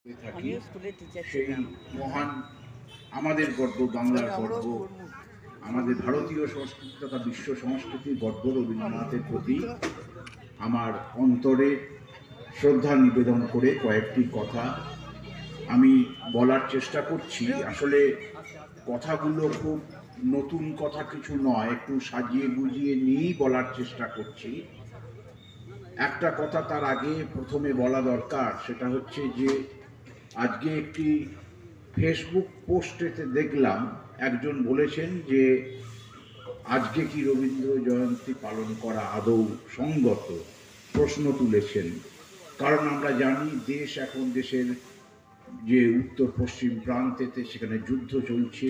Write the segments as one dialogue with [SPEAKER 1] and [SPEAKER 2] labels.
[SPEAKER 1] থাকি সেই মহান আমাদের গর্ব, বাংলার গর্ব, আমাদের ভারতীয় সংস্কৃতি তথা বিশ্ব সংস্কৃতির গর্ব রবীন্দ্রনাথের প্রতি আমার অন্তরে শ্রদ্ধা নিবেদন করে কয়েকটি কথা আমি বলার চেষ্টা করছি। আসলে কথাগুলো খুব নতুন কথা কিছু নয়, একটু সাজিয়ে গুজিয়ে নিয়েই বলার চেষ্টা করছি। একটা কথা তার আগে প্রথমে বলা দরকার, সেটা হচ্ছে যে আজকে একটি ফেসবুক পোস্টেতে দেখলাম একজন বলেছেন যে আজকে কি রবীন্দ্র জয়ন্তী পালন করা আদৌ সঙ্গত, প্রশ্ন তুলেছেন। কারণ আমরা জানি দেশ এখন, দেশের যে উত্তর পশ্চিম প্রান্তেতে সেখানে যুদ্ধ চলছে,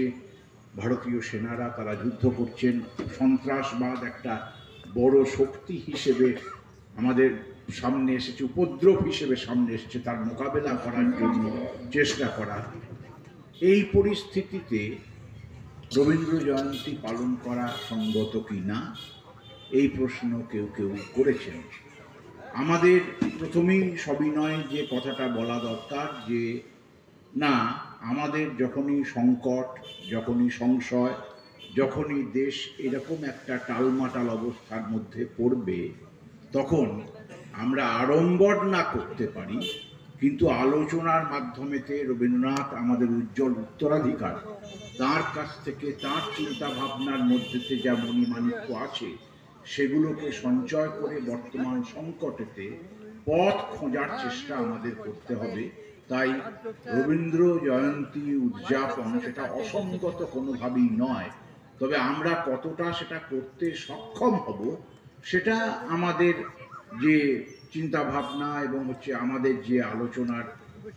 [SPEAKER 1] ভারতীয় সেনারা তারা যুদ্ধ করছেন, সন্ত্রাসবাদ একটা বড় শক্তি হিসেবে আমাদের সামনে এসেছে, উপদ্রব হিসেবে সামনে এসেছে, তার মোকাবেলা করার জন্য চেষ্টা করা। এই পরিস্থিতিতে রবীন্দ্র জয়ন্তী পালন করা সঙ্গত কি না, এই প্রশ্ন কেউ কেউ করেছেন। আমাদের প্রথমেই সবিনয় যে কথাটা বলা দরকার যে না, আমাদের যখনই সংকট, যখনই সংশয়, যখনই দেশ এরকম একটা টালমাটাল অবস্থার মধ্যে পড়বে, তখন আমরা আড়ম্বর না করতে পারি, কিন্তু আলোচনার মাধ্যমেতে রবীন্দ্রনাথ আমাদের উজ্জ্বল উত্তরাধিকার, তার কাছ থেকে তার চিন্তা ভাবনার মধ্যেতে যা মণিমাণিক্য আছে সেগুলোকে সঞ্চয় করে বর্তমান সংকটেতে পথ খোঁজার চেষ্টা আমাদের করতে হবে। তাই রবীন্দ্র জয়ন্তী উদযাপন সেটা অসঙ্গত কোনোভাবেই নয়, তবে আমরা কতটা সেটা করতে সক্ষম হব সেটা আমাদের যে চিন্তা ভাবনা এবং হচ্ছে আমাদের যে আলোচনার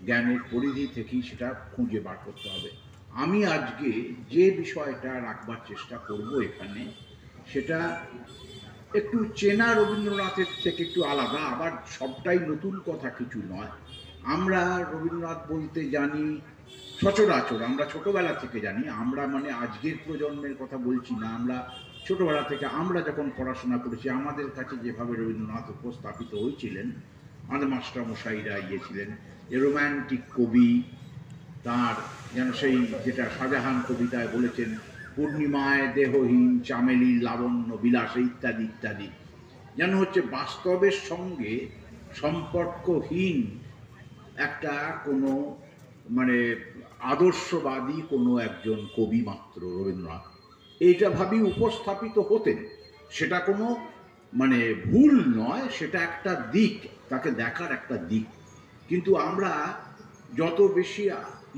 [SPEAKER 1] জ্ঞানের পরিধি থেকেই সেটা খুঁজে বার করতে হবে। আমি আজকে যে বিষয়টা রাখবার চেষ্টা করব এখানে, সেটা একটু চেনা রবীন্দ্রনাথের থেকে একটু আলাদা, আবার সবটাই নতুন কথা কিছু নয়। আমরা রবীন্দ্রনাথ বলতে জানি সচরাচর, আমরা ছোটবেলা থেকে জানি, আমরা মানে আজকের প্রজন্মের কথা বলছি না, আমরা ছোটবেলা থেকে আমরা যখন পড়াশোনা করেছি আমাদের কাছে যেভাবে রবীন্দ্রনাথ উপস্থাপিত হয়েছিলেন, আমাদের মাস্টারমশাইরা ছিলেন রোম্যান্টিক কবি। তার যেন সেই যেটা শাহজাহান কবিতায় বলেছেন, পূর্ণিমায় দেহহীন চামেলি লাবণ্য বিলাসে ইত্যাদি ইত্যাদি, যেন হচ্ছে বাস্তবের সঙ্গে সম্পর্কহীন একটা কোনো মানে আদর্শবাদী কোনো একজন কবি মাত্র রবীন্দ্রনাথ, এইটা ভাবি উপস্থাপিত হতেন। সেটা কোনো মানে ভুল নয়, সেটা একটা দিক, তাকে দেখার একটা দিক। কিন্তু আমরা যত বেশি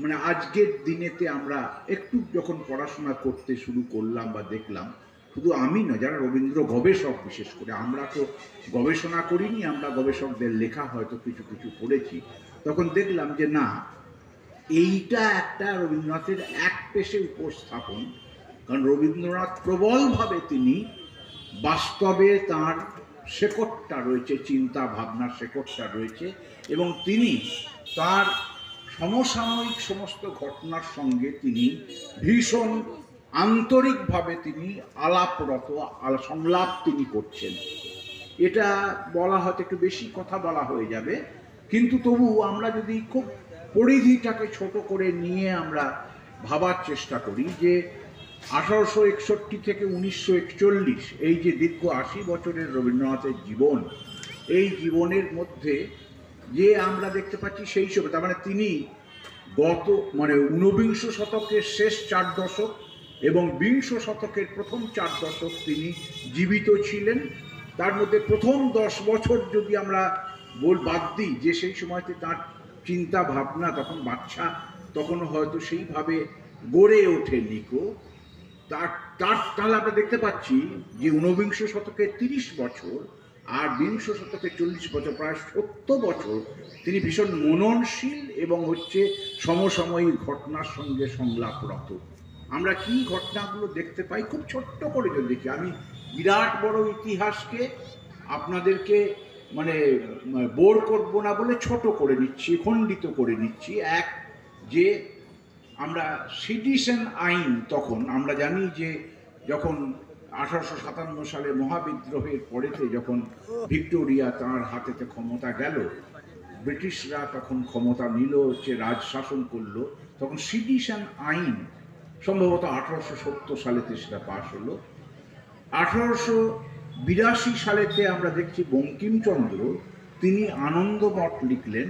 [SPEAKER 1] মানে আজকের দিনেতে আমরা একটু যখন পড়াশোনা করতে শুরু করলাম বা দেখলাম, শুধু আমি না, যারা রবীন্দ্র গবেষক বিশেষ করে, আমরা তো গবেষণা করিনি, আমরা গবেষকদের লেখা হয়তো কিছু কিছু পড়েছি, তখন দেখলাম যে না, এইটা একটা রবীন্দ্রনাথের এক পেশে উপস্থাপন। কারণ রবীন্দ্রনাথ প্রবলভাবে তিনি বাস্তবে তার শেকড়টা রয়েছে, চিন্তা ভাবনার শেকড়টা রয়েছে, এবং তিনি তার সমসাময়িক সমস্ত ঘটনার সঙ্গে তিনি ভীষণ আন্তরিকভাবে তিনি আলাপরত, সংলাপ তিনি করছেন। এটা বলা হয়তো একটু বেশি কথা বলা হয়ে যাবে, কিন্তু তবু আমরা যদি খুব পরিধিটাকে ছোট করে নিয়ে আমরা ভাবার চেষ্টা করি যে 1861 থেকে 1941 এই যে দীর্ঘ 80 বছরের রবীন্দ্রনাথের জীবন, এই জীবনের মধ্যে যে আমরা দেখতে পাচ্ছি সেই সব, তার মানে তিনি গত মানে ঊনবিংশ শতকের শেষ 4 দশক এবং বিংশ শতকের প্রথম 4 দশক তিনি জীবিত ছিলেন। তার মধ্যে প্রথম 10 বছর যদি আমরা বাদ দিই, যে সেই সময়তে তার চিন্তা ভাবনা তখন বাচ্চা, তখন হয়তো সেইভাবে গড়ে ওঠেনি কো, তাহলে আমরা দেখতে পাচ্ছি যে ঊনবিংশ শতকের 30 বছর আর বিংশ শতকের 40 বছর, প্রায় 70 বছর তিনি ভীষণ মননশীল এবং হচ্ছে সমসাময়িক ঘটনার সঙ্গে সংলাপরত। আমরা কি ঘটনাগুলো দেখতে পাই খুব ছোট্ট করে যদি দেখি, আমি বিরাট বড় ইতিহাসকে আপনাদেরকে মানে বোর করব না বলে ছোট করে নিচ্ছি, খণ্ডিত করে নিচ্ছি। এক, যে আমরা সিটিজেন আইন, তখন আমরা জানি যে যখন 1857 সালে মহাবিদ্রোহের পরেতে যখন ভিক্টোরিয়া তাঁর হাতেতে ক্ষমতা গেল, ব্রিটিশরা তখন ক্ষমতা নিল, হচ্ছে রাজ শাসন করলো, তখন সিডিশন আইন সম্ভবত 1870 সালেতে সেটা পাশ হলো। 1882 সালেতে আমরা দেখছি বঙ্কিমচন্দ্র তিনি আনন্দমঠ লিখলেন।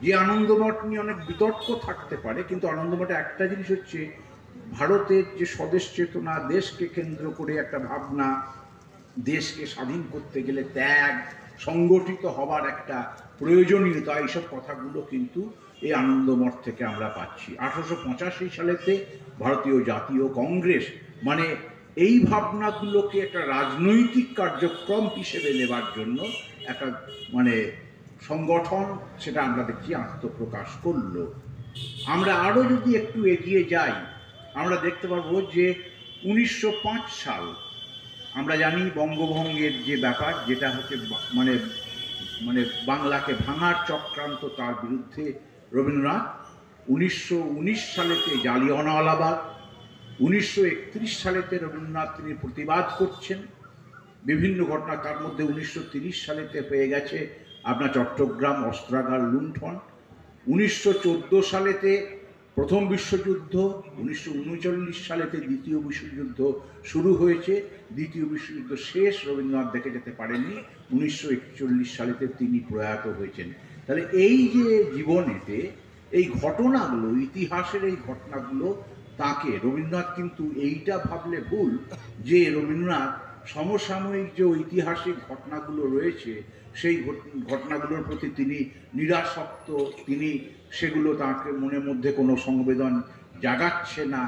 [SPEAKER 1] যে আনন্দমঠ নিয়ে অনেক বিতর্ক থাকতে পারে, কিন্তু আনন্দমঠে একটা জিনিস হচ্ছে ভারতের যে স্বদেশ চেতনা, দেশকে কেন্দ্র করে একটা ভাবনা, দেশকে স্বাধীন করতে গেলে ত্যাগ, সংগঠিত হবার একটা প্রয়োজনীয়তা, এইসব কথাগুলো কিন্তু এই আনন্দমঠ থেকে আমরা পাচ্ছি। 1885 সালেতে ভারতীয় জাতীয় কংগ্রেস মানে এই ভাবনাগুলোকে একটা রাজনৈতিক কার্যক্রম হিসেবে নেবার জন্য একটা মানে সংগঠন, সেটা আমরা দেখছি আত্মপ্রকাশ করলো। আমরা আরও যদি একটু এগিয়ে যাই, আমরা দেখতে পারবো যে 1905 সাল, আমরা জানি বঙ্গভঙ্গের যে ব্যাপার, যেটা হচ্ছে মানে মানে বাংলাকে ভাঙার চক্রান্ত, তার বিরুদ্ধে রবীন্দ্রনাথ 1919 সালেতে জালিয়ানওয়ালাবাগ, 1931 সালেতে রবীন্দ্রনাথ তিনি প্রতিবাদ করছেন বিভিন্ন ঘটনা। তার মধ্যে 1930 সালেতে হয়ে গেছে আপনার চট্টগ্রাম অস্ত্রাগার লুণ্ঠন, 1914 সালেতে প্রথম বিশ্বযুদ্ধ, 1939 সালেতে দ্বিতীয় বিশ্বযুদ্ধ শুরু হয়েছে, দ্বিতীয় বিশ্বযুদ্ধ শেষ, রবীন্দ্রনাথ দেখে যেতে পারেননি, 1941 সালেতে তিনি প্রয়াত হয়েছেন। তাহলে এই যে জীবনেতে এই ঘটনাগুলো, ইতিহাসের এই ঘটনাগুলো তাকে, রবীন্দ্রনাথ কিন্তু এইটা ভাবলে ভুল যে রবীন্দ্রনাথ সমসাময়িক যে ঐতিহাসিক ঘটনাগুলো রয়েছে সেই ঘটনাগুলোর প্রতি তিনি নিরাসক্ত, তিনি সেগুলো তাকে মনের মধ্যে কোনো সংবেদন জাগাচ্ছে না,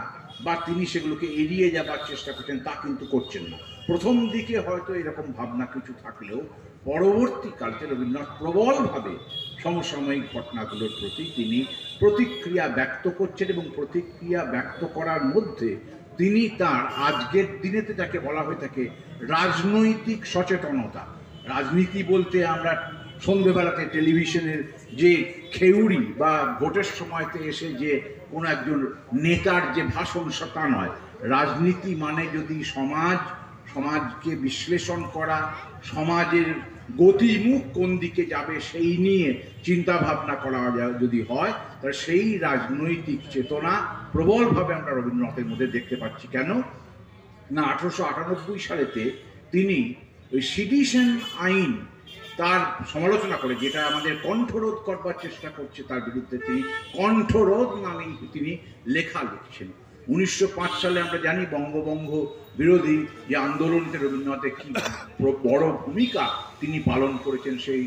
[SPEAKER 1] বা তিনি সেগুলোকে এড়িয়ে যাবার চেষ্টা করছেন, তা কিন্তু করছেন না। প্রথম দিকে হয়তো এরকম ভাবনা কিছু থাকলেও পরবর্তীকালে রবীন্দ্রনাথ প্রবলভাবে সমসাময়িক ঘটনাগুলোর প্রতি তিনি প্রতিক্রিয়া ব্যক্ত করছেন, এবং প্রতিক্রিয়া ব্যক্ত করার মধ্যে তিনি তার আজকের দিনেতে যাকে বলা হয়ে থাকে রাজনৈতিক সচেতনতা, রাজনীতি বলতে আমরা সন্ধ্যেবেলাতে টেলিভিশনের যে খেউড়ি বা ভোটের সময়তে এসে যে কোনো একজন নেতার যে ভাষণ, তা নয়। রাজনীতি মানে যদি সমাজকে বিশ্লেষণ করা, সমাজের গতিমুখ কোন দিকে যাবে সেই নিয়ে চিন্তা ভাবনা করা যদি হয়, তাহলে সেই রাজনৈতিক চেতনা প্রবলভাবে আমরা রবীন্দ্রনাথের মধ্যে দেখতে পাচ্ছি। কেন না, 1898 সালেতে তিনি ওই সিডিশন আইন তার সমালোচনা করে, যেটা আমাদের কণ্ঠরোধ করবার চেষ্টা করছে, তার বিরুদ্ধে তিনি কণ্ঠরোধ নামে তিনি লেখা লিখছেন। 1905 সালে আমরা জানি বঙ্গভঙ্গ বিরোধী যে আন্দোলনকে রবীন্দ্রনাথের কি বড় ভূমিকা তিনি পালন করেছেন, সেই